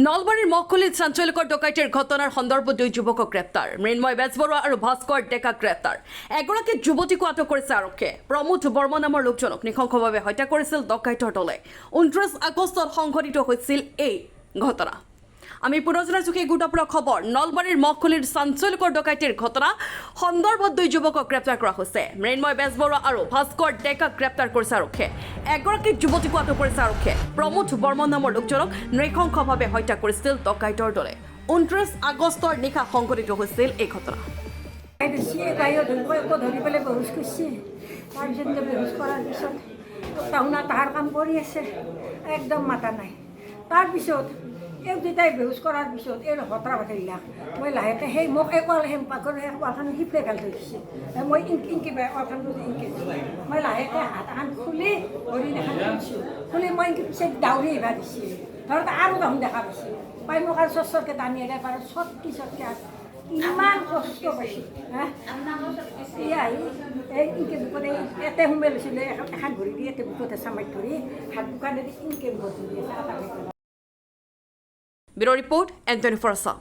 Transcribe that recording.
নলবাৰীৰ ম'হখলিত চাঞ্চল্যকৰ ডকাইতিৰ ঘটনাৰ সন্দৰ্ভত দুই যুৱকক গ্ৰেপ্তাৰ মৃন্ময় বেজবৰুৱা আৰু ভাস্কৰ ডেকাক গ্ৰেপ্তাৰ এগৰাকী যুৱতীকো আটক কৰিছে আৰক্ষীয়ে প্ৰমোদ বৰ্মা নামৰ লোকজনক নৃশংসভাৱে হত্যা কৰিছিল ডকাইতৰ দলে 29 আগষ্টত সংঘটিত হৈছিল এই ঘটনা আমি পুনৰ জনাইছো এই গুৰুত্বপূৰ্ণ খবৰ নলবাৰীৰ ম'হখলিৰ চাঞ্চল্যকৰ ডকাইতিৰ ঘটনা সন্দৰ্ভত দুই যুৱকক গ্ৰেপ্তাৰ কৰা হৈছে মৃন্ময় বেজবৰুৱা আৰু ভাস্কৰ ডেকাক গ্ৰেপ্তাৰ কৰিছে আৰক্ষীয়ে এগৰাকী যুৱতীকো আটক কৰিছে আৰক্ষীয়ে প্ৰমোদ বৰ্মা নামৰ লোকজনক নৃশংসভাৱে হত্যা কৰিছিল ডকাইতৰ দলে 29 আগষ্টৰ নিশা সংঘটিত হৈছিল এই ঘটনা তাহাৰ কাম কৰি আছে একদম মাতা নাই তাৰপিছত এই দুটাই বেহুচ কৰাৰ পিছত এই হতৰা বাতৰিলাক মই লাহেকৈ সেই মোক একোৱাল সেই পাকৰ ৱালখন সিফলে ভাল থৈ দিছে মই ইনকি ৱালখনটো ইনকি মই লাহেকৈ হাত এখন খুলি ভৰি দেখা দিছোঁ খুলি মই ইনকি পিছত দাউৰি আহিব দিছোঁ ধৰক আৰু দেখোন দেখা পাইছোঁ পাই মোক আৰু চৰকৈ টানি আহে পাৰে চটকি ইমান কষ্ট পাইছোঁ এই ইনকে বুকতে এতে সোমাই লৈছিলে এখন ভৰি দি এতে বুকতে চামাই ধৰি হাত বুকানে দি ইনকে বুকত ধৰি আছে ব্যুৰ' ৰিপৰ্ট N24 আছাম।